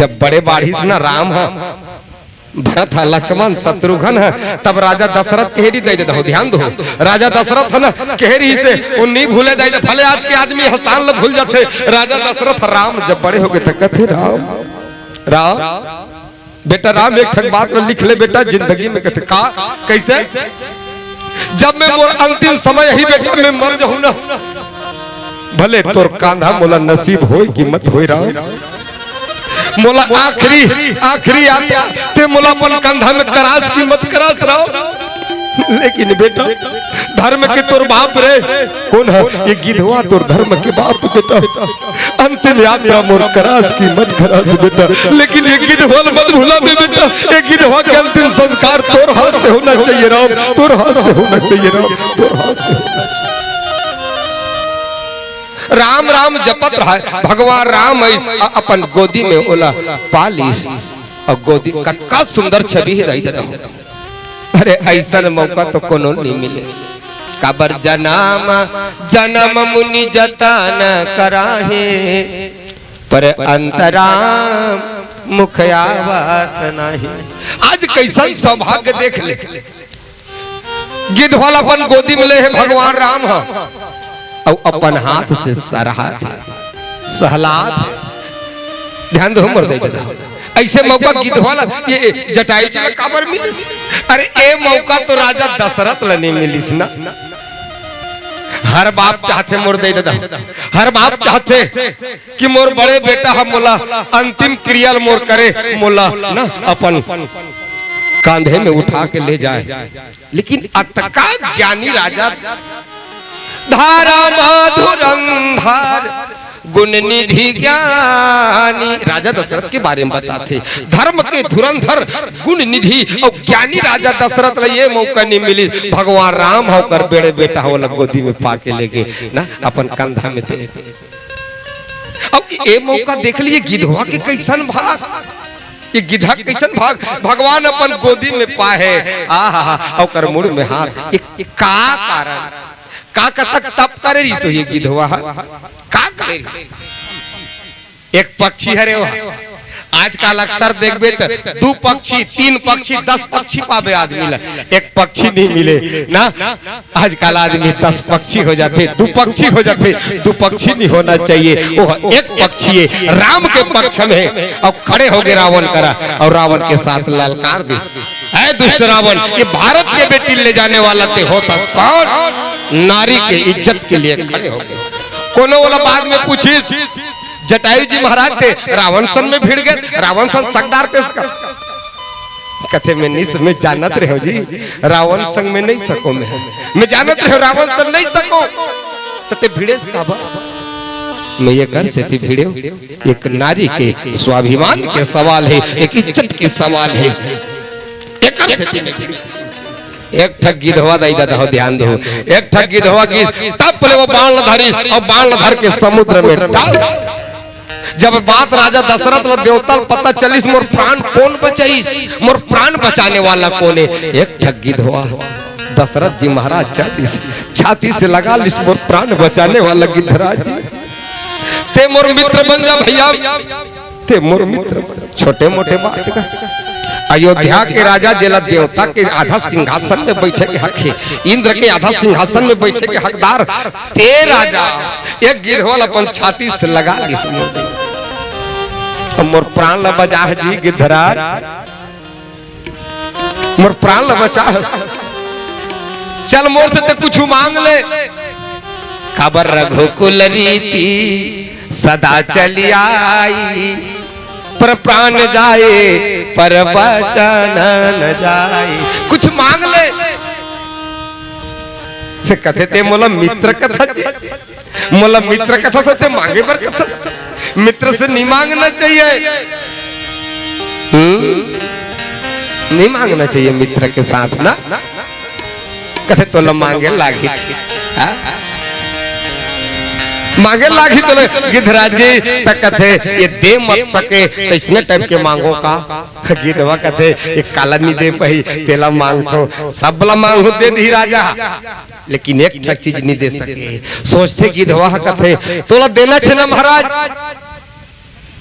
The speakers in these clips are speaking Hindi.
जब बड़े बाढ़ी से ना राम है, भरत है, लक्ष्मण शत्रुघ्न है, तब राजा दशरथ केहरी दे दे, ध्यान दो। राजा दशरथ है ना केहरी से उन्हीं भूले दे, भले आज के आदमी हसान ल भूल जाते। राजा दशरथ राम जब बड़े हो गए तो कहते राम राम बेटा राम एक ठक बात लिख ले बेटा जिंदगी में। कहते का कैसे? जब मैं मोर अंतिम समय ही बेटा मैं मर जाऊं ना, भले तोर कांधा मोला नसीब होई कि मत होई राम, मोला आखिरी आता ते मोला अपन कंधा में करास की मत करास राव। लेकिन बेटा धर्म के तोर बाप रे कौन है? ये गिधवा तोर धर्म के बाप बेटा, अंतिम यात्रा मोर करास की मत करास बेटा। लेकिन ये गिधवा मत भूला बेटा, ये गिधवा के अंतिम संस्कार तोर हाथ से होना चाहिए राम, तोर हाथ से होना चाहिए राम, तोर हाथ से होना चाहिए। राम राम जपत रहा भगवान राम अपन गोदी में ओला पालिस और गोदी कतका सुंदर छवि है। अरे ऐसा मौका तो कोनो नहीं मिले। काबर जन्म जन्म मुनि जतन कराहे, पर अंतराम मुख आवत नहीं। आज कैसा सौभाग्य देख ले, गिद्धवाला अपन गोदी में ले है भगवान राम है और अपन हाथ से सहलात। ध्यान दो मर दे ऐसे मौका गिद्धवाला ये जटायु जी काबर मिली? अरे ए मौका तो राजा दशरथ ला नहीं मिलिस ना। हर बाप चाहते मोर दे दादा, हर बाप चाहते कि मोर बड़े बेटा हम मोला अंतिम क्रिया मोर करे, मोला ना अपन कांधे में उठा के ले जाए। लेकिन अतका ज्ञानी राजा धारा माधुरंधार गुण निधि ज्ञानी, राजा दशरथ के बारे में बताते। धर्म के धुरंधर गुण निधि और ज्ञानी राजा दशरथ ला ये मौका नहीं मिली। भगवान राम होकर बेड़े बेटा होला गोदी में पाके लेके ना अपन कंधा में दे। अब ये मौका देख लिए गिद्धवा के कैसन भाग, ये गिद्धा कैसन भाग भगवान अपन गोदी में पाए। आहा और मुड़ में हाथ एक का कारण का तक तप करे रिसो ये गिद्धवा का करे। एक पक्षी हरे आजकल अक्सर देखबे तो 2 पक्षी 3 पक्षी 10 पक्षी पावे आदमी ला, एक पक्षी नहीं मिले ना। आजकल आदमी 10 पक्षी हो जाते, 2 पक्षी हो जाते। 2 पक्षी नहीं होना चाहिए, वो एक पक्षी है राम के पक्ष में। और खड़े हो गए रावण करा और रावण के साथ ललकार दी, ऐ दुष्ट रावण ये भारत के बेटी ले जाने वाला ते होता कौन? नारी के इज्जत के लिए खड़े हो गए। कोनो वाला बाद में पूछी जटायु जी महाराज थे रावण सन में भिड़ गए। रावण सन सकदार थे इसका कथे में निस में जानत रहे हो जी, रावण संग में नहीं सको मैं जानत रहे रावण संग नहीं सको तते भिड़े का मैं ये कर से थी भिड़े। एक नारी के स्वाभिमान के सवाल है, एक इज्जत के सवाल है। एक कर से थी एक ठग गिद्धवा दई दादा हो ध्यान दो। एक ठग गिद्धवा की तब पहले वो बाण धरी और बाण धर के समुद्र में डाल। जब बात राजा दशरथ व देवता पता चलिस मोर प्राण कौन बचाईस, मोर प्राण बचाने वाला कौन है? एक ठग गिद्धवा दशरथ जी महाराज छाती से लगा लिस मोर प्राण बचाने वाला गिद्धराज जी ते मोर मित्र बन जा भैया, ते मोर मित्र। छोटे मोटे बात का अयोध्या के राजा जेला देवता के आधा सिंहासन में बैठे के हक है, इंद्र के आधा सिंहासन में बैठे के हकदार ते राजा। एक गिद्धवा अपन छाती से लगा लिस मोर प्राण ला बचा है जी गिद्धराज, मोर प्राण ला बचा है। चल मोर से ते कुछ मांग ले। खबर रघुकुल रीति सदा चली आई, पर प्राण जाए पर वचन न जाए। कुछ मांग ले। कथे ते मोला मित्र कथा, मोला मित्र कथा से ते मांगे पर कथा, मित्र से नहीं मांगना चाहिए। नहीं मांगना चाहिए मित्र के साथ ना। कथे तो ला मांगे लागी मांगे लागी तो गिद्धराज जी तक कथे ये दे मत सके तो इसने टाइम के मांगो का। गिद्धवा कथे एक काला नहीं दे पाई तेला मांगो सब ला मांगो दे दी राजा, लेकिन एक ठक चीज नहीं दे सके। सोचते गिद्धवा कथे तोला देना छे ना महाराज,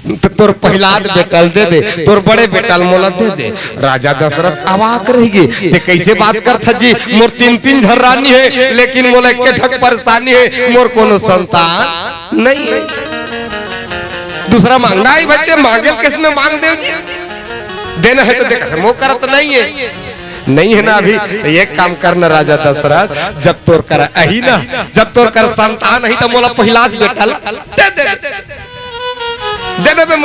तो तोर पहलाद बेटल दे दे, तोर बड़े बेटल मोला दे दे। राजा दशरथ अवाक रही ते कैसे बात करता जी, मोर तीन तीन झर्रानी है लेकिन मोला एक ठक परेशानी है, मोर कोनो संतान नहीं है। दूसरा मांगना है बच्चे, मांगे किस में मांग दे, देना है तो देखा मो करत नहीं है, नहीं है ना अभी। एक काम करना राजा दशरथ, जब तोर कर अही ना, जब तोर कर संतान ही तो मोला पहलाद बेटल दे दे देने पे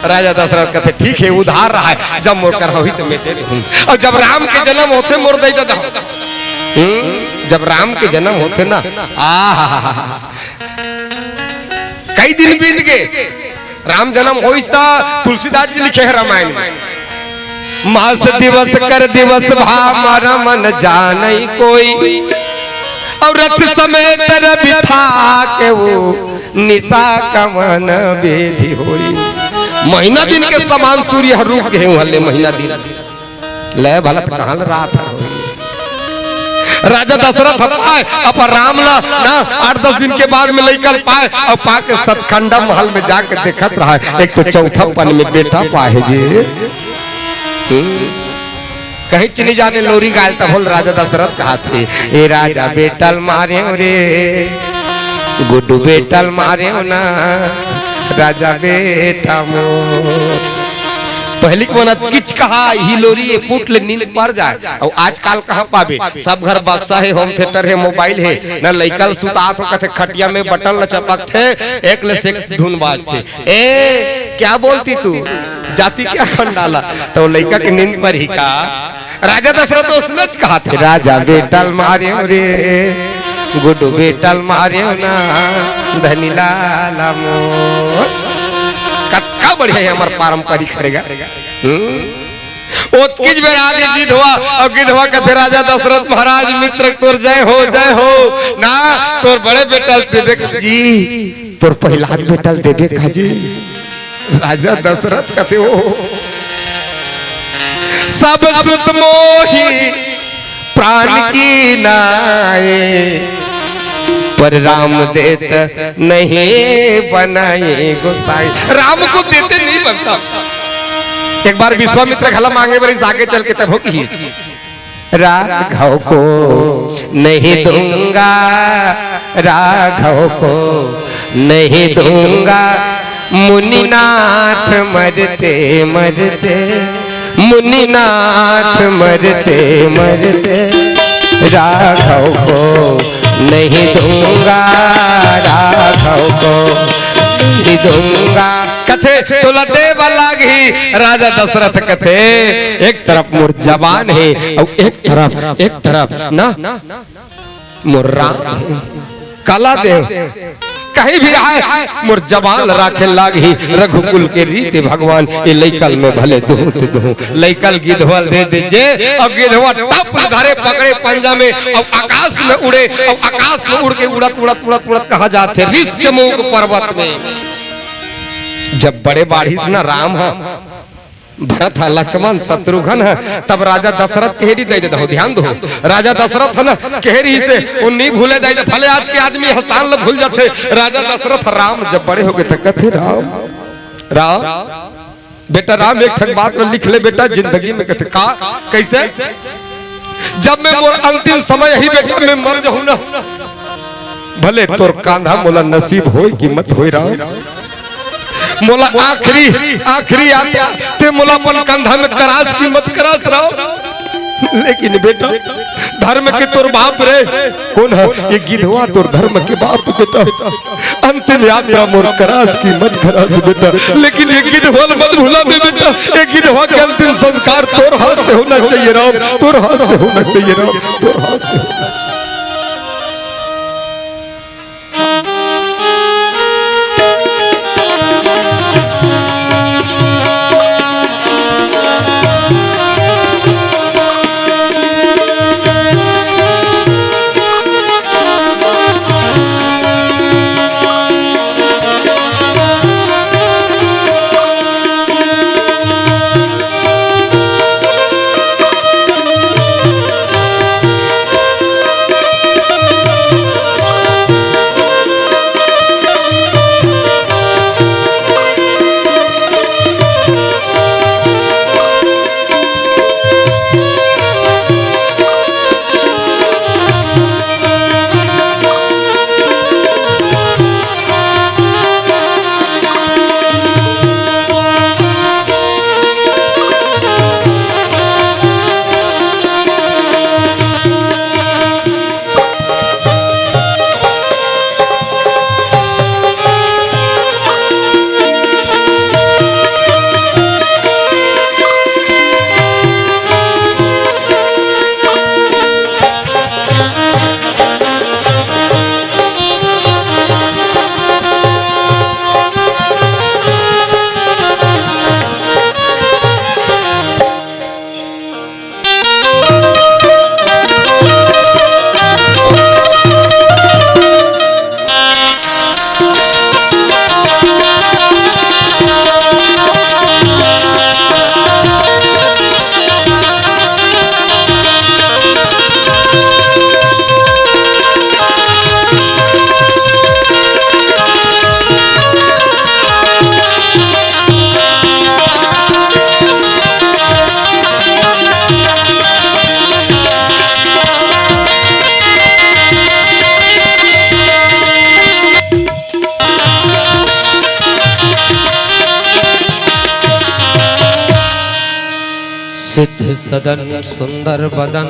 राजा दशरथ कहते ठीक है उधार रहा है, जब मोर कर होई तो मैं दे दूं। और जब राम के जन्म होते मोर दे देता, जब राम के जन्म होते ना, कई दिन बीत गए, राम जन्म होई था, तुलसीदास जी लिखे है रामायण में, मास दिवस कर दिवस भा मारा मन जानई कोई, और रथ समेत रवि था के वो निशा कमन बेधी होई। महीना दिन के समान सूर्य रूप के हल्ले महीना दिन ले भला कहां रात राजा दशरथ पाए अब राम ला ना 8-10 दिन के बाद में लेकर पाए और पाके सतखंडा महल में जाके देखत रहा, एक तो चौथा पन में बेटा पाए जी, कहीं चली जाने लोरी गायल तब बोल राजा दशरथ कहा थे, ए राजा बेटल मारे रे, गुड्डू बेटल मारे हो ना, राजा बेटा मोर। पहली को किच कहा ही लोरी पुट ले नींद पड़ जाए, और आजकल कहाँ पावे, सब घर बक्सा है, होम थिएटर है, मोबाइल है ना, लइकल सुतात हो कथे खटिया में बटन ल चपक थे, एक ले से धुन बाजते, ए क्या बोलती तू जाति क्या खंडाला, तो लइका के नींद पर ही का राजा दशरथ तो उसने कहा था, राजा बेटल मारे रे, गुड्डू बेटल मारे ना, धनी लाला मोर। कत्का बढ़िया है हमार पारंपरिक करेगा। ओ किज बेर आगे गिधवा, और गिधवा कहते राजा दशरथ महाराज मित्र तोर जय हो ना, तोर बड़े बेटल देवे जी, तोर पहला बेटल देवे का जी। राजा दशरथ कहते हो सब सुत मोही प्राण की नाए, पर राम देत नहीं बनाए गोसाई, राम को देते नहीं बनता। एक बार विश्वामित्र खला मांगे बड़ी आगे चल के तब हो की, राघव को नहीं दूंगा, राघव को नहीं दूंगा, मुनिनाथ मरते मरते, मुनिनाथ मरते मरते, राघव को नहीं दूंगा, राघव को नहीं दूंगा। कथे तो लटे वाला ही राजा दशरथ कथे, एक तरफ मोर जवान है और एक तरफ ना मोर राम कला देव, कहीं भी रहा मोर जवान राखे लागी, रघुकुल के रीति भगवान ये लइकल में भले दूं लइकल गिधवल दे दीजिए। अब गिधवा टप धरे पकड़े पंजा में, अब आकाश में उड़े, अब आकाश में उड़ के उड़त उड़त उड़त उड़त कहा जाते ऋष्यमुख पर्वत में। जब बड़े बाढ़ी ना राम है, भरत है, लक्ष्मण शत्रुघ्न है, तब राजा दशरथ केहरी दे देता हो, ध्यान दो राजा दशरथ है ना केहरी से उन्हीं भूले दे, भले आज के आदमी हसान ल भूल जाते, राजा दशरथ राम जब बड़े हो गए तो कहते राम राम बेटा राम एक ठक बात लिख ले बेटा जिंदगी में, कहते का कैसे, जब मैं मोर अंतिम समय ही बेटा मैं मर जाऊं ना, भले तोर कांधा मोला नसीब होई कि मत होई राम, मोला आखिरी आता ते मोला अपन कंधा में करास की मत करास रहो, लेकिन बेटा धर्म के तोर बाप रे कौन है, ये गिधवा तोर धर्म के बाप बेटा, अंतिम यात्रा मोर करास की मत करास बेटा, लेकिन ये गिधवा मत भूला बेटा, ये गिधवा के अंतिम संस्कार तोर हाथ से होना चाहिए राम, तोर हाथ से होना चाहिए राम, तोर हाथ से होना चाहिए। सदन सुंदर बदन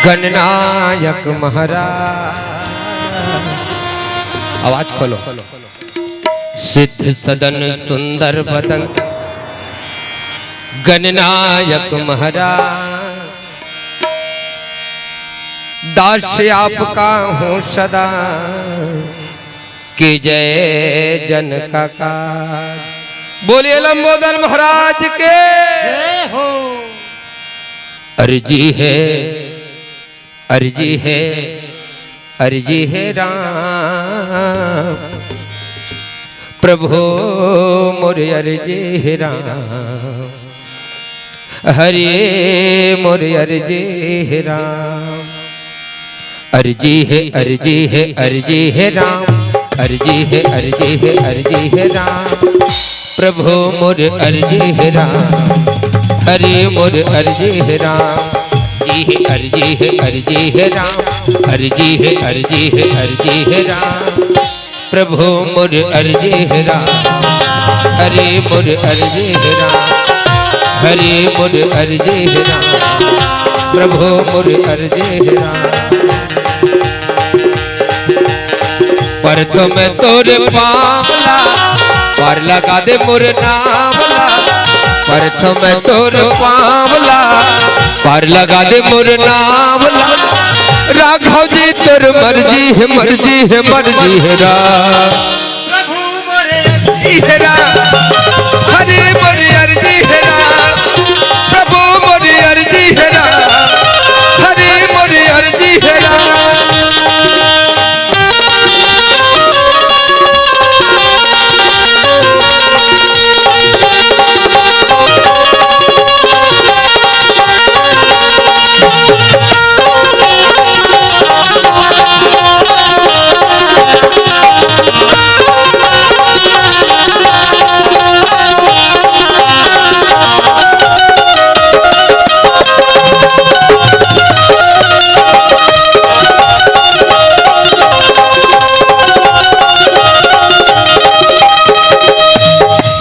गणनायक महाराज। आवाज खोलो। सिद्ध सदन सुंदर बदन गणनायक महाराज, दास आपका हूँ सदा कि जय जन का काज। बोलिए लंबोदर महाराज के हो। अर्जी है अर्जी है अर्जी है राम, प्रभु मोरे अर्जी है राम, हरे मोरे अर्जी है राम। अर्जी है अर्जी है अर्जी है राम, अर्जी है अर्जी है अर्जी है राम, प्रभु मोरे अर्जी है राम, हरे मोरे अर्जी है राम। अर्जी है अर्जी है राम, अर्जी है अर्जी है अर्जी है राम, प्रभु मोरे अर्जी है राम, हरे मोरे अर्जी है राम, हरे मोरे अर्जी है राम, प्रभु मोरे अर्जी है राम। पर तुम्हें तोरे पावला पर लगा दे मोरे नावला, पर तुम्हें तोरे पावला पर लगा दे मोरे नावला। राघव जी तोर मर्जी है मर्जी है मर्जी है राम, प्रभु मोरे अर्जी है राम, हरे मोरे अर्जी है राम, प्रभु मोरे अर्जी है राम, हरे मोरे अर्जी है राम।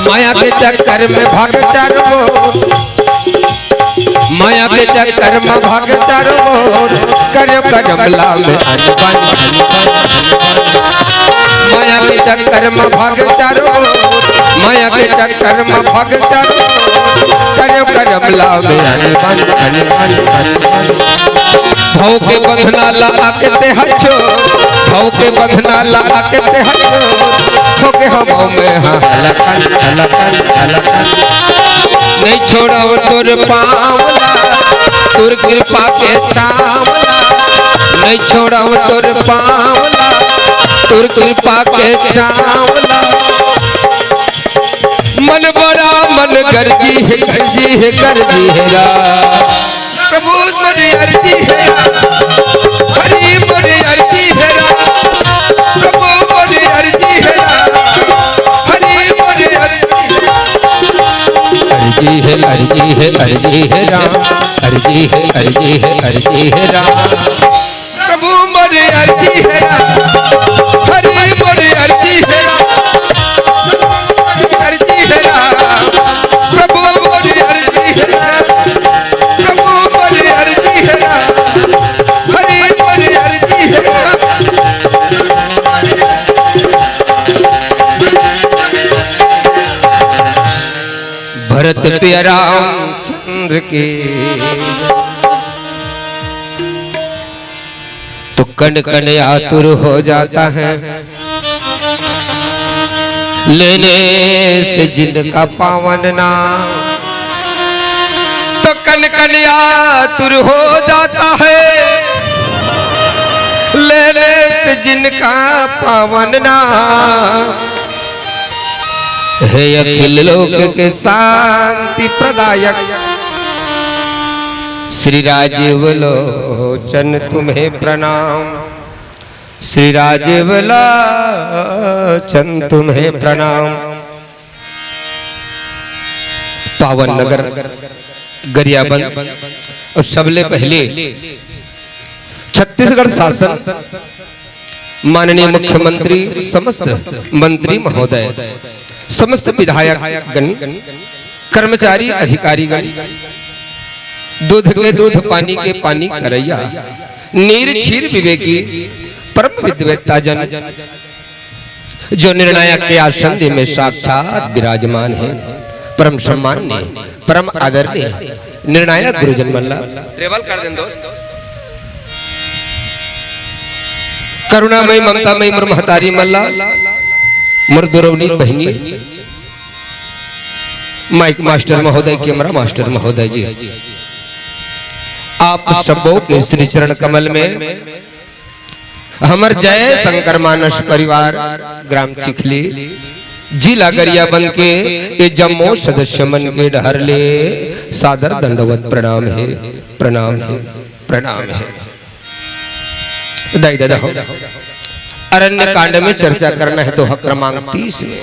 माया के चक्कर में भागता रहो, माया के चक्कर में भागता रहो, करो कमला में अनबन। माया के चक्कर में भागता रहो, माया के चक्कर में भागता रहो, करो कमला में अनबन अनबन अनबन। भाव के बंधना ला के ते हचो, भाव के बंधना ला के ते हचो, के हम में हलकन हलकन हलकन। नहीं छोड़ो तोर पावला तोर कृपा के तावला, नहीं छोड़ो तोर पावला तोर कृपा के तावला। मन बड़ा मन गर्जी है गर्जी है गर्जी है राम, प्रभु मोरे अर्जी है राम, हरि मोरे अर्जी है राम, प्रभु मोरे अर्जी है राम, हरि मोरे अर्जी है अर्जी है अर्जी है राम, अर्जी है अर्जी है अर्जी है राम, प्रभु मोरे अर्जी है राम, हरि मोरे अर्जी है राम, अर्जी है राम, प्रभु मोरे अर्जी है राम, प्रभु मोरे अर्जी है राम, हरि मोरे अर्जी है राम। भरत प्रिय रामचंद्र के तो कण कण आतुर हो जाता है, लेने से जिनका पावन नाम। तो कण कण आतुर हो जाता है, लेने से जिनका पावन नाम। हे अखिल लोक के शांति प्रदायक श्री राजीव लोचन तुम्हें प्रणाम, श्री राजीव लोचन तुम्हें प्रणाम। पावन नगर गरियाबंद और सबले पहले छत्तीसगढ़ शासन माननीय मुख्यमंत्री, समस्त मंत्री महोदय, समस्त विधायक गण, कर्मचारी अधिकारी दूध के दूध पानी के पानी करैया नीर क्षीर विवेकी परम विद्वेता जन जो निर्णायक के आसन में साक्षात विराजमान है, परम सम्मान्य परम आदरणीय निर्णायक गुरुजन मल्ला ट्रेवल कर दें दोस्त। करुणामय ममतामय मुर महतारी मल्ला मुर दुरवनी बहनी माइक मास्टर महोदय कैमरा मास्टर महोदय जी, आप सबों के श्री चरण कमल में हमर जय शंकर मानस परिवार ग्राम चिखली जिला गरियाबंद के ये जम्मू सदस्य मन के डहर ले सादर दंडवत प्रणाम है, प्रणाम है, प्रणाम है। दाई दादा हो अरण्य कांड में चर्चा करना है तो हक क्रमांक 30 में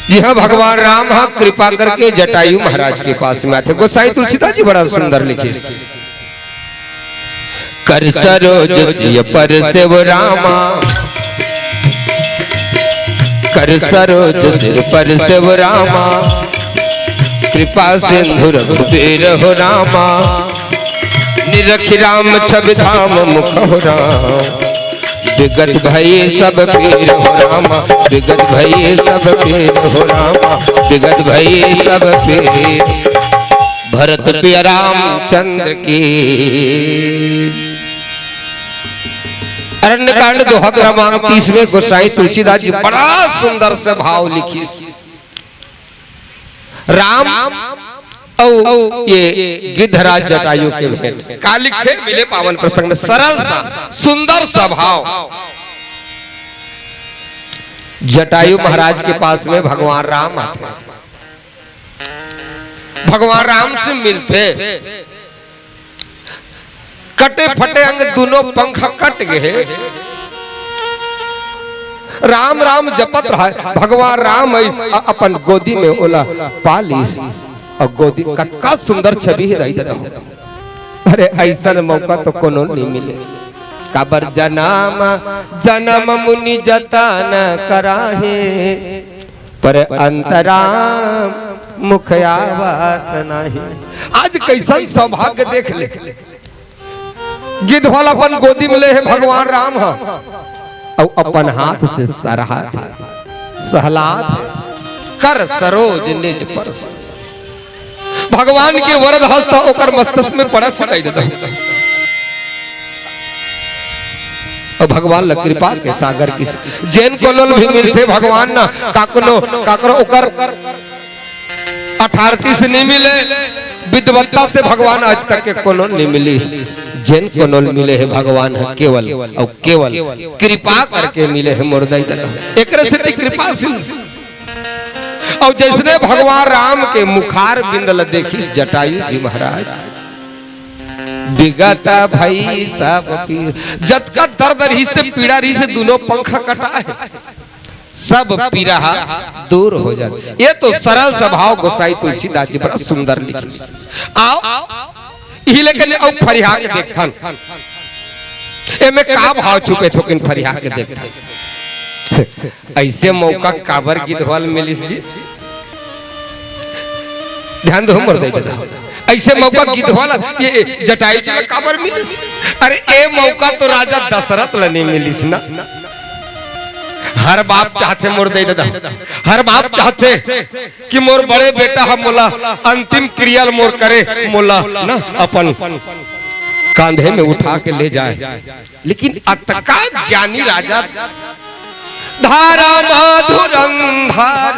जी हाँ, भगवान राम हाँ कृपा करके जटायु महाराज के पास में आते। गोसाई तुलसीदास जी बड़ा सुंदर लिखे, कर सरोज सिय पर सेव रामा, कर सरोज सिर पर सेव रामा, कृपा सिंधु रघुबीर हो रामा, निरख राम छवि धाम मुख हो राम, विगत भई सब पीर हो रामा, विगत भई सब पीर हो रामा, विगत भई सब पीर। भरत प्रिय रामचंद्र की। अरण्य कांड दोहा क्रमांक 30 में गोसाई तुलसीदास जी बड़ा सुंदर से भाव लिखी। राम औ ये गिद्धराज जटायु के भेंट का लिखे मिले पावन प्रसंग में सरल सा सुंदर सा भाव। जटायु महाराज के पास में भगवान राम आते, भगवान राम से मिलते, कटे फटे अंग दोनों पंख कट गए, राम राम जपत रहा। भगवान राम अपन गोदी में ओला पाली और गोदी कतका सुंदर छवि है। अरे ऐसा मौका तो कोनो नहीं मिले। काबर जन्म जन्म मुनि जतन कराहे, पर अंतराम मुख आवत नहीं। आज कैसन सौभाग्य देख ले, गिद्धवाल अपन गोदी में ले है भगवान राम हा और अपन हाथ से सरहा सहलात कर सरोज निज पर। भगवान के वरद हस्त ओकर मस्तक में पड़ा फटाई देता और भगवान ल कृपा के सागर की जैन कोनल भी मिलते भगवान ना काकनो काकरो ओकर 18 से नहीं मिले, विद्वत्ता से भगवान आज तक के कोनो नहीं मिली। जैन कोनल मिले है भगवान है केवल और केवल कृपा करके मिले है मुर्दा एक से कृपा से। और जैसने भगवान राम के मुखार बिंदल देखी जटायु जी महाराज, विगत भई सब पीर, जत का दर्द रही से पीड़ा रही से दोनों पंख कटा है, सब पीड़ा दूर हो जाती। ये तो सरल स्वभाव गोसाई तुलसीदास जी बड़ा सुंदर लिखी। आओ ही लेकिन औ फरिया के देखन एमे का भाव छुपे थोकिन फरिया के देखन। ऐसे मौका काबर गिद्धवाल मिलिस जी, ध्यान दो मर दे ऐसे मौका गिद्धवाल ये जटायु जी काबर मिलिस। अरे ए मौका तो राजा दशरथ ल नहीं मिलिस ना। हर बाप चाहते मोर दे दादा, हर बाप चाहते कि मोर बड़े बेटा हम मोला अंतिम क्रिया मोर करे, मोला ना अपन कांधे में उठा के ले जाए। लेकिन अतका ज्ञानी राजा धारा माधुरंधार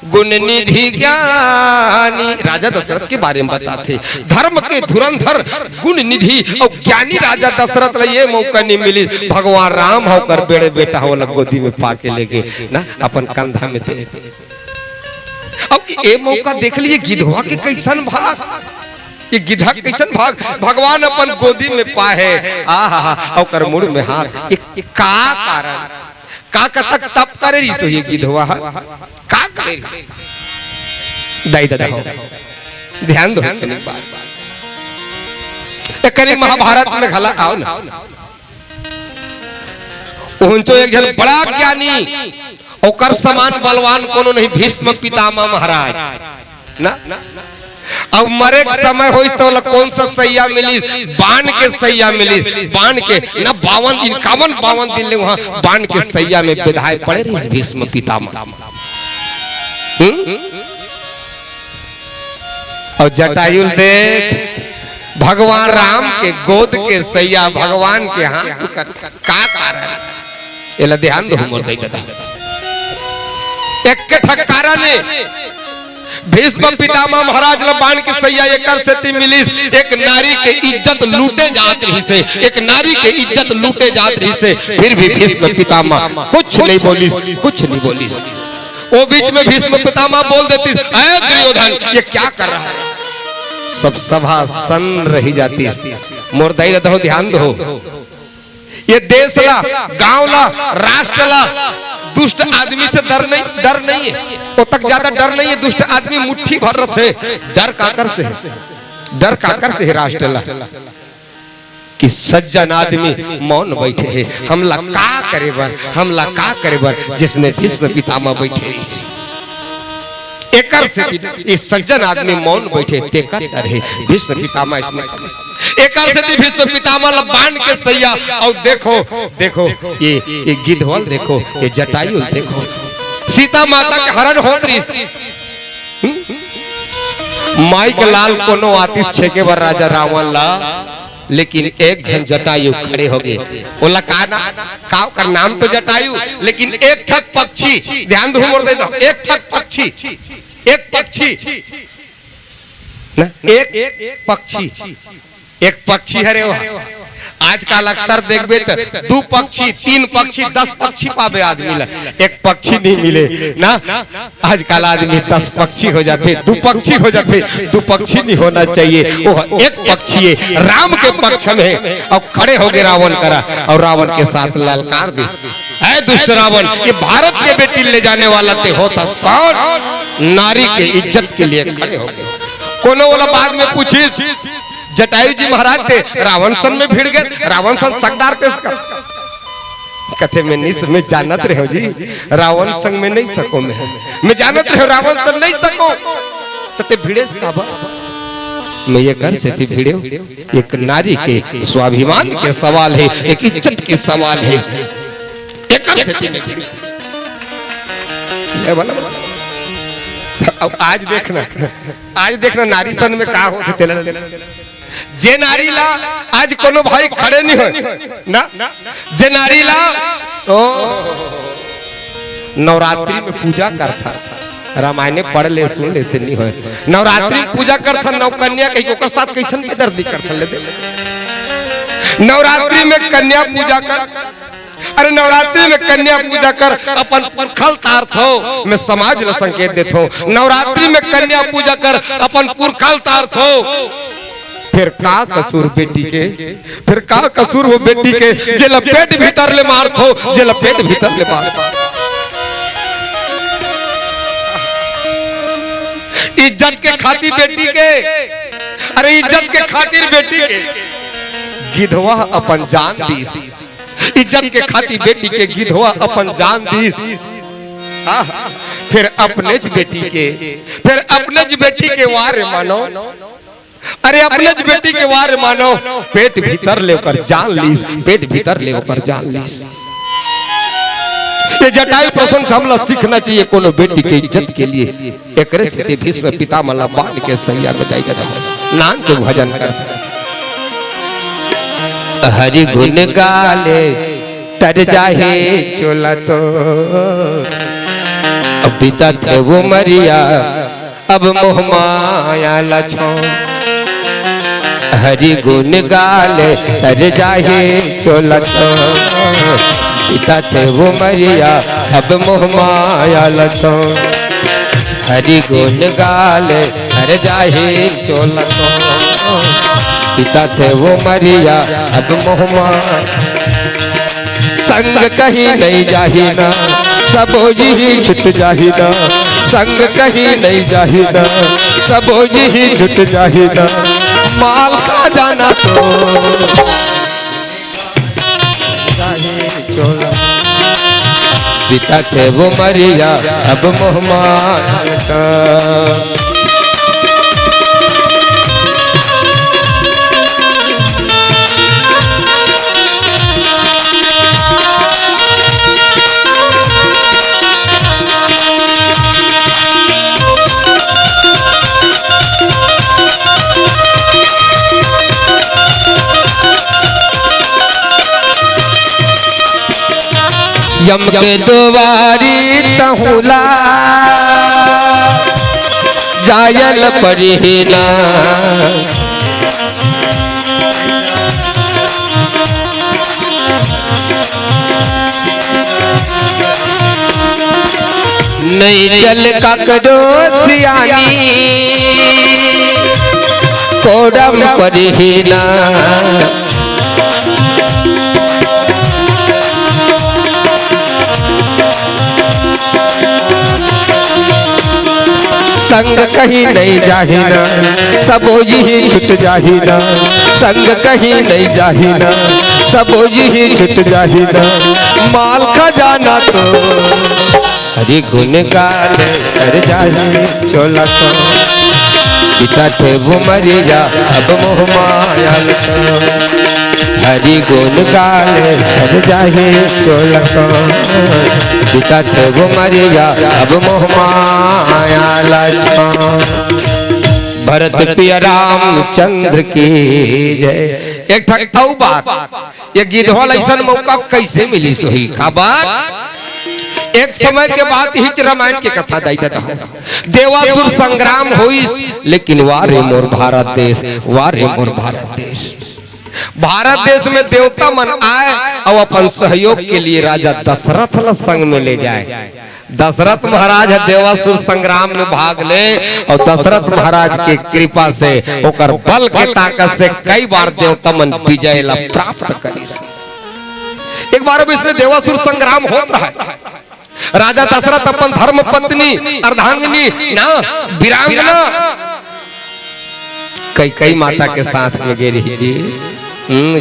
गुण निधि ज्ञानी राजा दशरथ के बारे में बताते, धर्म के धुरंधर गुण निधि और ज्ञानी राजा दशरथ ले ये मौका नहीं मिली। भगवान राम होकर बेड़े बेटा हो गोदी में पाके लेके ना अपन कंधा में दे। अब ये मौका देख लीजिए गिद्धवा के कैसन भाग, ये गिद्धा कैसन भाग भगवान अपन गोदी में पाए। आहा और मुड़ में हाथ का कारण का तक तप करे रही सो ये गिद्धवा का करे दाई दादा हो ध्यान दो करी महाभारत में घला आओ ना। उनचो एक जन बड़ा ज्ञानी ओकर समान बलवान कोनो नहीं, भीष्म पितामह महाराज ना अब मरे के समय हो तो कौन सा सैया मिली? बाण के सैया मिली। बाण के ना 52 दिन ले वहां बाण के सैया में विधाय पड़े रही भीष्म पितामह। और जटायु देख भगवान राम के गोद के सैया भगवान के हाथ का कारण एला ध्यान दो मोर दई दादा एक के ठक्कारा ने भीष्म पितामह महाराज ला बाण के सैया एकर सेती मिली। एक नारी के इज्जत लूटे जात रही से, एक नारी के इज्जत लूटे जात रही से, फिर भी भीष्म पितामह कुछ नहीं बोली, कुछ नहीं बोली। वो बीच में भीष्म पितामह बोल देती, ऐ दुर्योधन ये क्या कर रहा है? सब सभा सन्न रही जाती। मोर दई दो ध्यान दो, ये देश ला, गांव ला, राष्ट्र ला दुष्ट आदमी से डर नहीं है, वो तक ज्यादा डर नहीं है। दुष्ट आदमी मुट्ठी भर रहे, डर काकर से है, डर काकर से है राष्ट्र ला कि सज्जन आदमी मौन बैठे है। हमला का करे बर, हमला का करे बर जिसने भीष्म पितामह बैठे एकर से इस सज्जन आदमी मौन बैठे तेकर डर है। भीष्म पितामह इसमें एकर से भीष्म पितामह बाण के सैया। और देखो देखो ये गिद्धवल देखो, ये जटायु देखो, सीता माता के हरण होत रही। माई के लाल कोनो आतिश छेके बर राजा रावण ला, लेकिन एक जन जटायु खड़े हो गए। बोला काव का नाम तो जटायु, लेकिन एक ठक पक्षी, ध्यान दो मोर दे दो, एक ठक पक्षी, एक पक्षी ना, एक पक्षी, एक पक्षी है वो। आजकल अक्सर देखबे तो 2 पक्षी 3 पक्षी 10 पक्षी पावे आदमी ला, एक पक्षी नहीं मिले ना। आजकल आदमी 10 पक्षी हो जाते, 2 पक्षी हो जाते। 2 पक्षी नहीं होना चाहिए, वो एक पक्षी है राम के पक्ष में। और खड़े हो गए रावण करा, और रावण के साथ ललकार दी, ऐ दुष्ट रावण ये भारत के बेटी ले जाने वाला ते होता कौन? नारी के इज्जत के लिए खड़े हो गए। कोनो वाला बाद में पूछी, जटायु जी महाराज थे रावण सन में भिड़ गए। रावण सन सकदार थे इसका कथे में नहीं जानत रहे हो जी, रावण संग में नहीं सको मैं जानत रहे रावण संग नहीं सको तते भिड़े का बा मैं ये कर से थी भिड़े। एक नारी के स्वाभिमान के सवाल है, एक इज्जत के सवाल है। एक कर से थी ये वाला। अब आज देखना नारी सन में का होते जे नारी ला आज कोनो भाई खड़े नहीं हो ना, जे नारी ला तो नवरात्रि में पूजा करता, रामायण पढ़ ले सुन ले से नहीं हो। नवरात्रि पूजा करता, नवकन्या के ओकर साथ कैसन बेदर्दी करता ले दे। नवरात्रि में कन्या पूजा कर, अरे नवरात्रि में कन्या पूजा कर अपन पुरखल तारत हो, मैं समाज ला संकेत देता हूँ। नवरात्रि में कन्या पूजा कर अपन पुरखल तारत हो। फिर का कसूर बेटी के, फिर का कसूर हो बेटी के जे लपेट भीतर ले मारत हो, जे लपेट भीतर ले मारत। इज्जत के खातिर बेटी के, अरे इज्जत के खातिर बेटी के गिधवा अपन जान दी। इज्जत के खातिर बेटी के गिधवा अपन जान दी। फिर अपने बेटी के, फिर अपने बेटी के वार मानो, अरे अपने बेटी के वार मानो। पेट भीतर लेकर जान लीस, पेट भीतर लेकर जान लीस। ये जटायु प्रसंग से हमला सीखना चाहिए कोनो बेटी के इज्जत के लिए। एकरे से भीष्म पितामह बाण के सैया बताई गदा नाम के भजन कर। हरि गुण गाले तर जाहे चोला तो, अब पिता थे वो मरिया अब मोह माया लछो। हरि गुण गाले तर जाहे चोला तो, पिता थे वो मरिया अब मोह माया लछो। हरि गुण गाले तर जाहे चोला तो, पिता थे वो मरिया अब मोह माया। संग कहीं नहीं जाहिना सबो ही छुट जाहिना, संग कहीं नहीं जाहिना सबो ही छुट जाहिना। माल का जाना तो चोला, पिता थे वो मरिया अब मोह माया। यम के दुआरी तहुला जायल परिना नहीं चल ककरो सियानी कोडम परिना संग कहीं नहीं जाहिना सबो यही छुट जाहिना संग कहीं नहीं जाहिना सबो यही छुट जाहिना माल खजाना तो हरि गुण गाल कर जाहि चोला को पिता थे वो मरिया अब मोह माया हरि गुण गाल कर जाहि चोला को पिता थे वो मरिया अब मोह माया लक्ष्मण भरत प्रिय रामचंद्र की जय। एक ठक औ बात ये गिद्धवा ऐसा मौका कैसे मिली सोही का बात एक समय के बाद हिच रामायण की कथा जाई था देवासुर संग्राम हुई लेकिन वारे मोर भारत देश वारे मोर भारत देश भारत देश में देवता मन आए और अपन सहयोग के लिए राजा दशरथ ल संग में ले जाए दशरथ महाराज देवासुर संग्राम में भाग ले और दशरथ महाराज की कृपा से ओकर बल के ताकत से कई बार देवता मन विजय ला प्राप्त करी। एक बार इसमें देवासुर संग्राम हो रहा है राजा दशरथ अपन धर्म पत्नी अर्धांगिनी ना वीरांगना कई माता के साथ में गे रही जी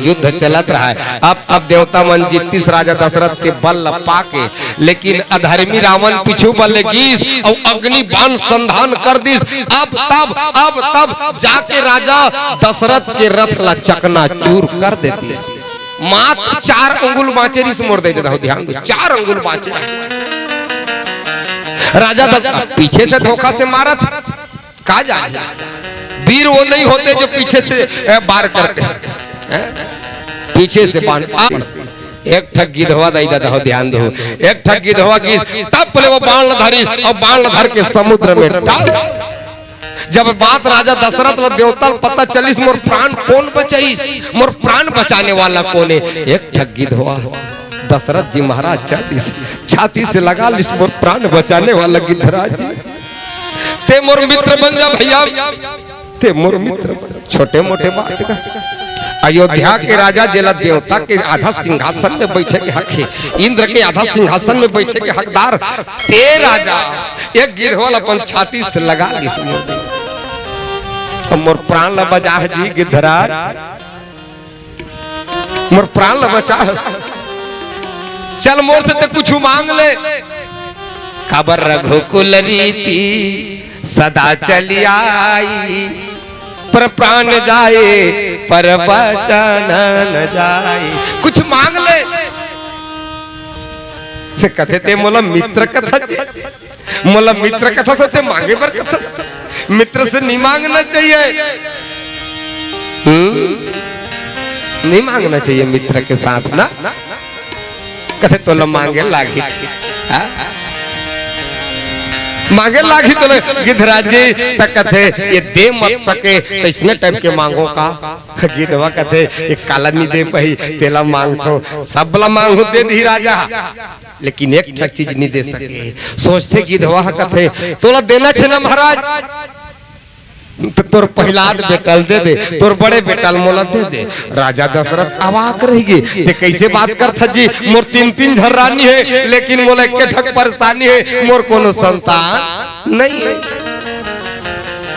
युद्ध चलत रहा है। अब देवता मन जितिस राजा दशरथ के बल लपा के लेकिन अधर्मी रावण पिछू बल गीस और अग्नि बाण संधान कर दिस। अब तब जाके राजा दशरथ के रथ ला चकना चूर कर देती मात्र 4 अंगुल बाँचेरी से मोड़ देते ध्यान दो 4 अंगुल बाँचेरी राजा दशरथ पीछे से धोखा से मारा था कहा जाए वीर वो नहीं होते जो पीछे से बार करते हैं पीछे से बाण एक ठग गिद्धवा दई दादा ध्यान दो एक ठग गिद्धवा की तब पहले वो बाण धरी और बाण धर के समुद्र में डाल जब बात राजा दशरथ व देवता पता चलिस मोर प्राण कौन बचाईस मोर प्राण बचाने वाला कौन है एक ठग गिद्धवा दशरथ जी महाराज छाती से लगा लिस मोर प्राण बचाने वाला गिद्धराज जी ते मोर मित्र बन जा भैया ते मोर मित्र छोटे मोटे बात का अयोध्या के राजा जेला देवता के आधा सिंहासन में बैठे के हक है इंद्र के आधा सिंहासन में बैठे के हकदार ते राजा एक गिद्धवा अपन छाती से लगा लिस मोर प्राण ल बचा जी गिद्धराज मोर प्राण ल बचा चल मोर से ते कुछ मांग ले खबर रघुकुल रीति सदा चली आई पर प्राण जाए पर वचन न जाए कुछ मांग ले ते कथे ते मोला मित्र कथा मोला मित्र कथा से ते मांगे पर कथा मित्र से नहीं मांगना चाहिए नहीं मांगना चाहिए मित्र के साथ ना कथे तो लो मांगे लागी मांगे लागी तो गिद्धराज जी तक कथे ये दे मत सके तो इसने टाइम के मांगो का गिद्धवा कथे ये काला नहीं दे पाई तेला मांगो सब ला मांगो दे दी राजा लेकिन एक ठक चीज नहीं दे सके सोचते गिद्धवा कथे तोला देना छे ना महाराज तो तोर पहिलाद बेटल दे दे तोर बड़े बेटल मोला दे दे राजा दशरथ अवाक रह गए ते कैसे बात करथा जी मोर 3 झर्रानी है लेकिन मोला के ठक परेशानी है मोर कोनो संतान नहीं है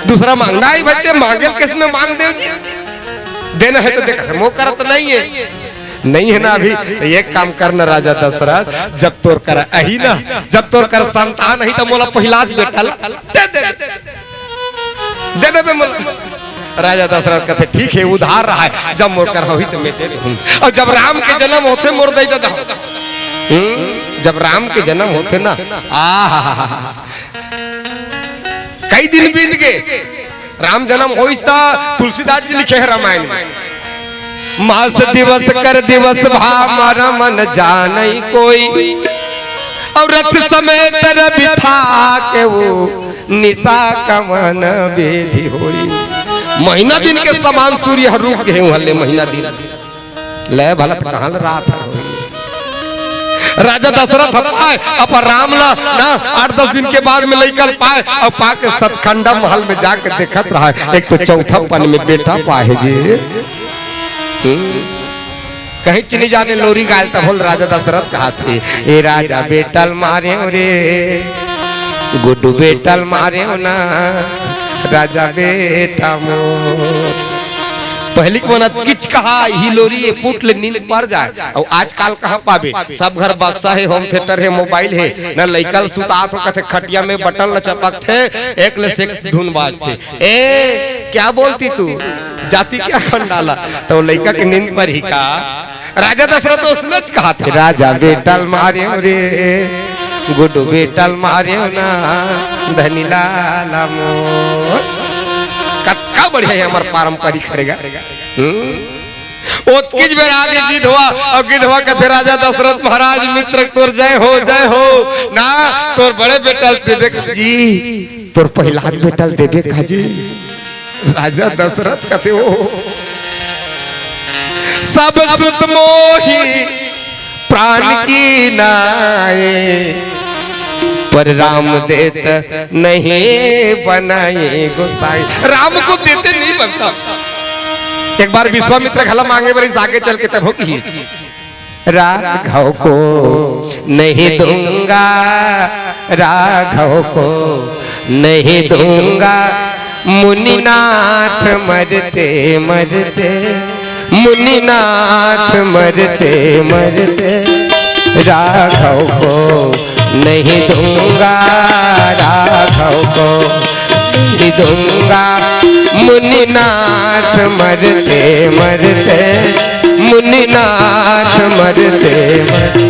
दूसरा मांगना ही बेटे मांगे किस में मांग दे देना है तो देखा मो करत नहीं है ना अभी एक काम करना राजा दशरथ जब तोर कर अही ना जब तोर कर संतान ही तो मोला पहिलाद बेटल दे दे देने पे राजा दशरथ कहते ठीक है उधार रहा है जब मोर कर होई तो मैं दे दूं और जब राम के जन्म होते मोर दे देता जब राम के जन्म होते ना कई दिन बीत गए राम जन्म होई था तुलसीदास जी लिखे है रामायण में मास दिवस कर दिवस भा मारा मन जाने कोई और रथ समेत रवि था के वो निशा कमन बेधी होई। महीना दिन के समान सूर्य रुक गए हल्ले महीना दिन ले भला कहां रात होई। राजा दशरथ पाए अब राम ला ना 8-10 दिन के बाद में लेकर पाए और पाके सतखंडा महल में जाके देखत रहा। एक तो चौथा पन में बेटा पाए जी कहीं चली जाने लोरी गायल तब बोल राजा दशरथ कहा थे ए राजा बेटल मारे रे गुड्डू बेटल मारे ना राजा बेटा मोर। पहली को ना किच कहा ही लोरी पुट ले नींद पड़ जाए और आजकल कहाँ पावे सब घर बक्सा है होम थिएटर है मोबाइल है ना लइकल सुतात हो कथे खटिया में बटन ल चपक थे एक ले से धुन बाजते ए क्या बोलती तू जाति क्या खंडाला तो लइका के नींद पर ही का राजा दशरथ तो उसने कहा थे राजा बेटल मारे रे गुड्डू बेटल मारे ना धनी लाला मोर। कत्का बढ़िया है हमारा पारंपरिक करेगा। किस बेर आगे गिधवा और गिधवा कहते राजा दशरथ महाराज मित्र तोर जय हो ना तोर बड़े बेटल देवे जी तोर पहला बेटल देवे काजी। राजा दशरथ कहते हो सब सुत मोही प्राण की नाए पर राम देत नहीं बनाए गोसाई। राम को देते नहीं बनता। एक बार विश्वामित्र खला मांगे बड़ी आगे चल के तब होगी राघव को नहीं दूंगा राघव को नहीं दूंगा मुनिनाथ मरते मरते मुनिनाथ मरते मरते राघव को नहीं दूंगा राघव को नहीं दूंगा मुनिनाथ मरते मरते मुनिनाथ मरते मरते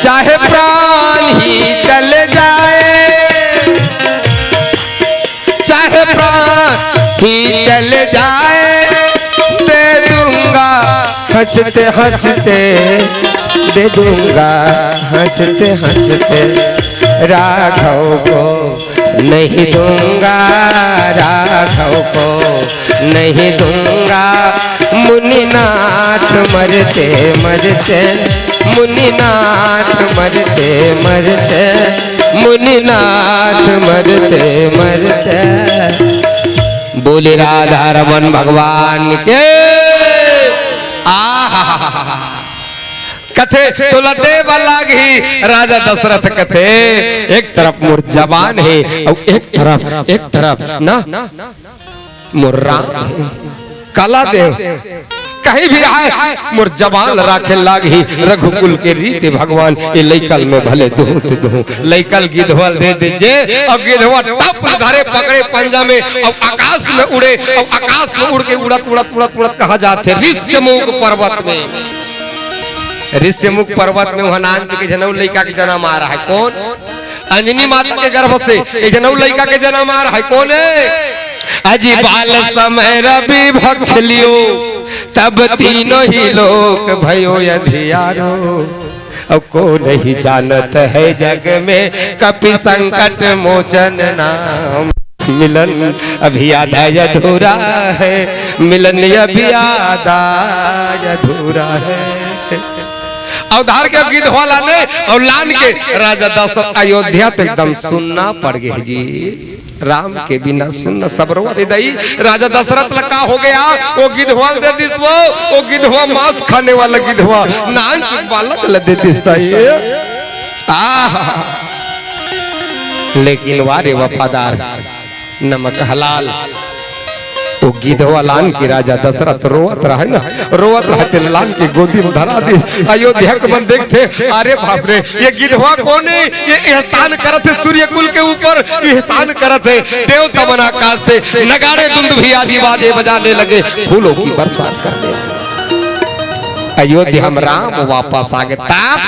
चाहे प्राण ही चल जाए चाहे प्राण ही चल जाए दे दूंगा हंसते हंसते दे दूंगा हंसते हंसते राघव को नहीं दूंगा राघव को नहीं दूंगा मुनिनाथ मरते मरते मुनिनाथ मरते मरते मुनिनाथ मरते मरते। बोले राधा रमन भगवान के कथे तो लदे लागी। राजा दशरथ कथे एक तरफ मोर जवान है और एक तरफ ना मोर राम है कला देव कहीं भी आए मोर जवान राखे लागी। रघुकुल के रीति भगवान ये लइकल में भले दूं लइकल गिधवल दे दीजिए और गिधवा टप धरे पकड़े पंजा में और आकाश में उड़े और आकाश में उड़ के उड़त उड़त उड़त उड़त कहा जाते ऋष्यमुख पर्वत में। ऋष्यमुख पर्वत में वहां नान के जनऊ लइका के जन्म आ रहा है कौन अंजनी माता के गर्भ से ये जनऊ लइका के जन्म आ रहा है कौन है अजी बाल समय रवि भक्ष लियो तब तीनों ही लोग भयो अंधियारो अब को नहीं जानत है जग में कपि संकट मोचन नाम मिलन अभी आधा अधूरा है मिलन अभी आधा अधूरा है। अवधार के गिधवा लाने और लान के राजा दशरथ अयोध्या तो एकदम सुनना पड़ गया जी राम के बिना सुनना सबरवा दे दई। राजा दशरथ लका हो गया वो गिधवा दे दिस वो गिधवा मांस खाने वाला गिधवा नान बालक ल दे दिस लेकिन वारे वफादार नमक हलाल वो गिधवा लान की राजा दशरथ रोवत रहा ना रोवत रहते लान की गोदी में धरा दी। अयोध्या के मन देखते अरे बाप रे ये गिधवा कौन है ये एहसान करत है सूर्य कुल के ऊपर एहसान करत है देवता बना आकाश से नगाड़े दुंदुभी आदि बाजे बजाने लगे फूलों की बरसात करने अयोध्या में राम वापस आ गए। ताप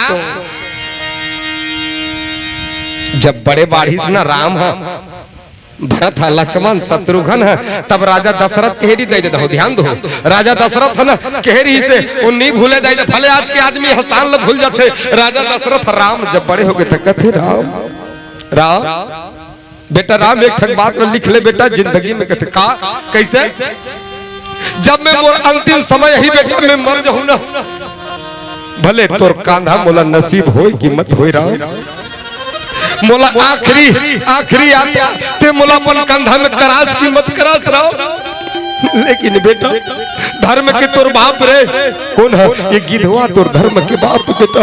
जब बड़े बाढ़ी से ना राम है भरत है, लक्ष्मण, शत्रुघ्न है, तब राजा दशरथ केहरी दे देता हो। ध्यान दो, राजा दशरथ है ना केहरी से उन्हीं भूले दे दे। भले आज के आदमी हसान ल भूल जाते, राजा दशरथ राम जब बड़े हो गए तो कहते राम राम बेटा राम एक ठक बात लिख ले बेटा जिंदगी में। कहते का कैसे? जब मैं मोर अंतिम समय ही बेटा मैं मर जाऊं ना, भले तोर कांधा मोला नसीब होई कि मत होई राम, मोला आखिरी आत्या ते मोला अपन कंधा में करास की मत करास राव। लेकिन बेटा धर्म के तोर बाप रे कौन है? ये गिधवा तोर धर्म के बाप बेटा।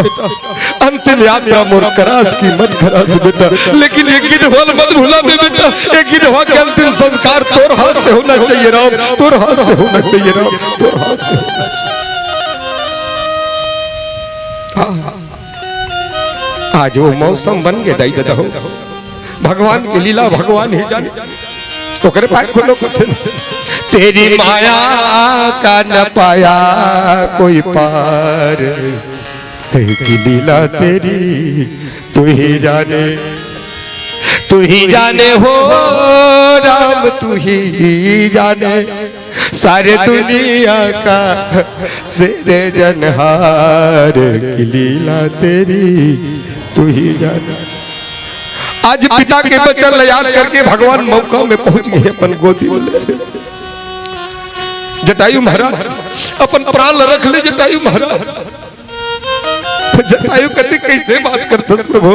अंतिम यात्रा मोर करास की मत करास बेटा, लेकिन ये गिधवा मत भूला बेटा। ये गिधवा के अंतिम संस्कार तोर हाथ से होना चाहिए राम, तोर हाथ से होना चाहिए राम, तोर हाथ से होना चाहिए। आज वो मौसम बन के दाई देता हो। भगवान की लीला भगवान ही जाने। तो करे पाए खोलो तेरी माया का न पाया कोई पार, तेरी लीला तेरी तू ही जाने, तू ही जाने हो राम, तू ही जाने सारे दुनिया का सेरे जनहार की लीला तेरी तू ही जाने। आज पिता के वचन याद करके भगवान मौका में पहुंच गए अपन गोदी में ले। जटायु महाराज अपन प्राण रख ले। जटायु महाराज जटायु कहते कैसे बात करते प्रभु,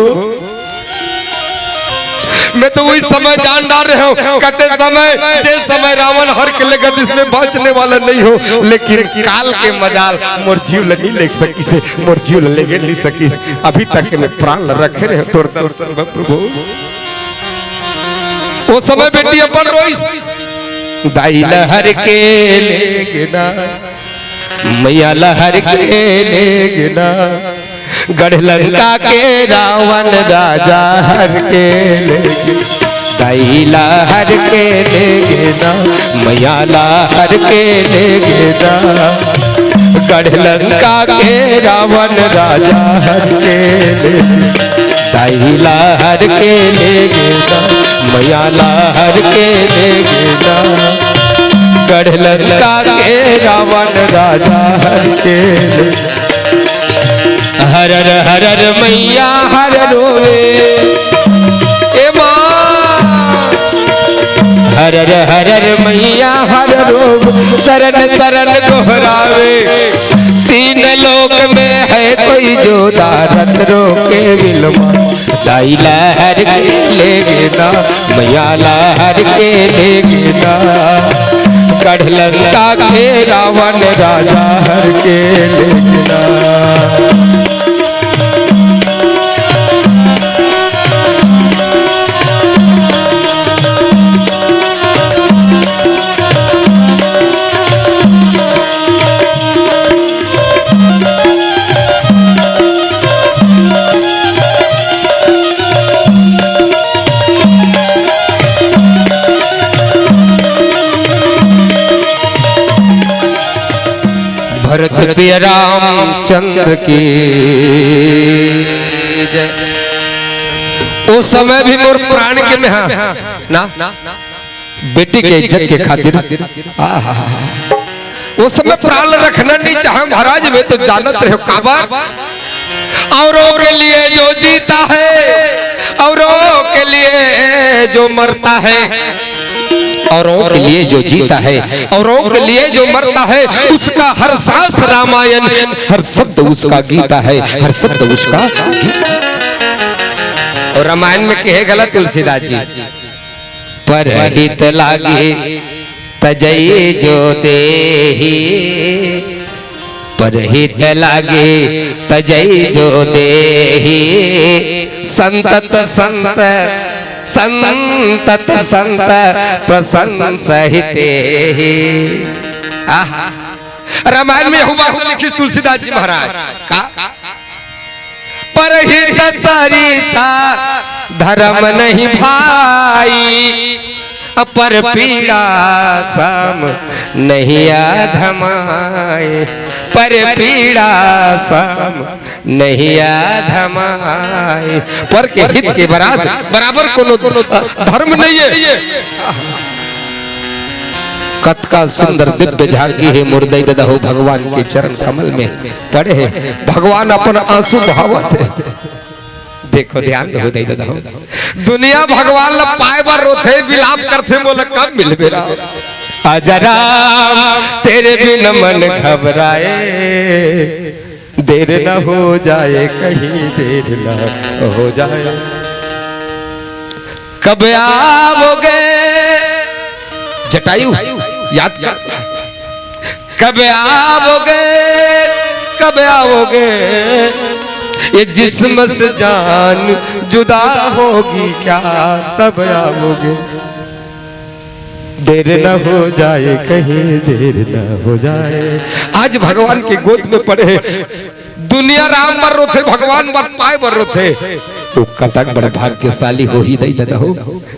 मैं तो वही समय जान डाल रहा हूँ। कहते समय रावण हर के लेकर इसमें बचने वाला नहीं हो, लेकिन काल के मजाल मोर जीव नहीं ले सकी से, मोर जीव लेगे नहीं सकी। अभी तक मैं प्राण रखे रहे तोर दर्शन में प्रभु। वो समय बेटी अपन रोई दाई लहर के लेगे ना, मैया लहर के लेगे ना, गढ़ लंका के रावण राजा हर के लेगे, दाई लहर के लेगे ना, मैया लहर के लेगे ना, गढ़ लंका के रावण राजा हर के लेगे, दाई लहर के लेगे ना, मैया लहर के लेगे ना, गढ़ लंका के रावण राजा हर के लेगे। हर हर हर मैया हर रोवे ए माँ, हर हर मैया हर रोवे शरण शरण दोहरावे। तीन लोक में है कोई जो दारत रोके विलमा, दाई लहर के लेगे ना, मैया लहर के लेगे ना, गढ़ लंका के रावण राजा हर के लेगे ना। भरत प्रिय रामचंद्र की जय। उस समय भी मोर प्राण के में ना बेटी के इज्जत के खातिर उस समय प्राण रखना नहीं चाहा महाराज। में तो जानत रहे काबा, औरों के लिए जो जीता है, औरों के लिए जो मरता है, औरों के लिए जो जीता है, औरों के लिए जो मरता है, उसका हर सांस रामायण, हर शब्द उसका गीता है, हर शब्द उसका गीता। और रामायण में कहे गलत तुलसीदास जी, परहित लागे तजई जो देही, परहित लागे तजई जो देही, संतत संत संतत संत प्रसन्न सहिते। रामायण में हुबहू लिखी तुलसीदास जी महाराज का, परहित सरिता धर्म नहीं भाई, अपर पीड़ा सम नहीं आधमाए, पर पीड़ा सम नहीं धमाए पर के हित के बराबर कोनो धर्म नहीं है। कत का सुंदर दिव्य झांकी है मुर्दई ददा हो भगवान के चरण कमल में पड़े है भगवान अपन आंसू बहावत है। देखो ध्यान दो दई ददा हो दुनिया भगवान ला पाए बार रोथे विलाप करथे मोला कब मिलबे रा आजा राम तेरे बिन मन घबराए देर न हो जाए कहीं देर न हो जाए कब आओगे जटायु याद कर कब आओगे ये जिस्म से जान जुदा होगी क्या तब आओगे देर न हो जाए कहीं देर न हो जाए। आज भगवान के गोद में पड़े दुनिया राम बर रोथे भगवान बर पाए बर रोथे तो कतक बड़े भाग्यशाली हो ही नहीं दादा हो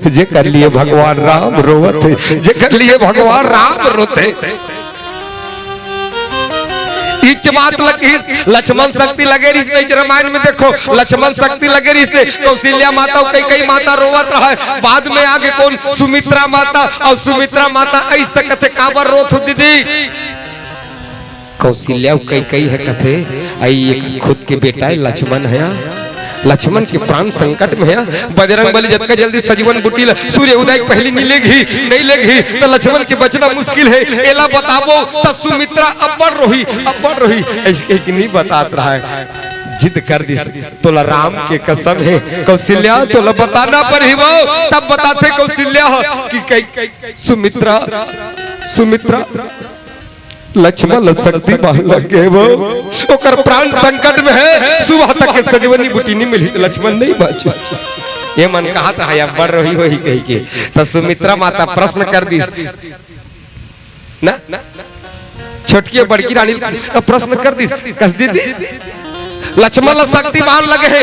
जे कर लिए भगवान राम रोवत जे कर लिए भगवान राम रोते। लक्ष्मण शक्ति लगे रिश्ते रामायण में देखो लक्ष्मण शक्ति लगे रिश्ते कौशल्या माता कई माता रोवत रहा बाद में आगे कौन सुमित्रा माता और सुमित्रा माता इस तक कथे काबर रोत हो दीदी कौशल्या कई है कथे आई खुद के बेटा है लक्ष्मण है लक्ष्मण के प्राण संकट में है बजरंग बली जब जल्दी सजीवन बुटी सूर्य उदय पहली नहीं लेगी तो लक्ष्मण के बचना मुश्किल है एला बताबो तो सुमित्रा अब्बर रोही ऐसे नहीं बतात रहा है जिद कर दी तोला राम के कसम है कौशल्या तोला बताना पर ही वो तब बताते कौशल्या कि कई सुमित्रा लक्ष्मण शक्ति लगे वो ओकर प्राण संकट में है सुबह तक के सजवनी बुटी नहीं मिली तो लक्ष्मण नहीं बचे ये मन कहा था या बढ़ रही हो ही कही के तो सुमित्रा माता प्रश्न कर दी ना छोटकी बड़की रानी प्रश्न कर दी कस दीदी लक्ष्मण शक्तिमान लगे है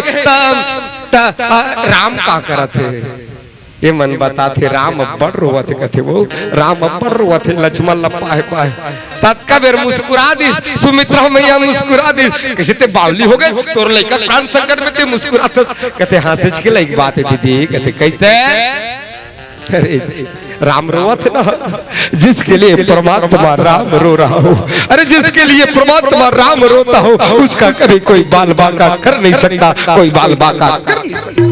राम का करत है ये मन बताते राम अब्बड़ रोवत कथे वो राम अब्बड़ रोवत लक्ष्मण ल पाए तत्का बेर मुस्कुरा दी सुमित्रा मैया मुस्कुरा दी कैसे ते बावली हो गए तोर लइका प्राण संकट में ते मुस्कुरात कहते हंसच के लायक बात है दीदी कहते कैसे अरे राम रोवत ना जिसके लिए परमात्मा राम रो रहा हो अरे जिसके लिए परमात्मा राम रोता हो उसका कभी कोई बाल बांका कर नहीं सकता कोई बाल बांका कर नहीं सकता।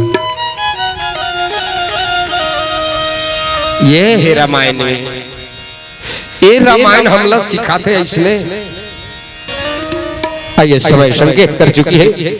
ये है रामायण में ये रामायण हमला सिखाते हैं इसमें आइए समय संकेत कर चुकी है।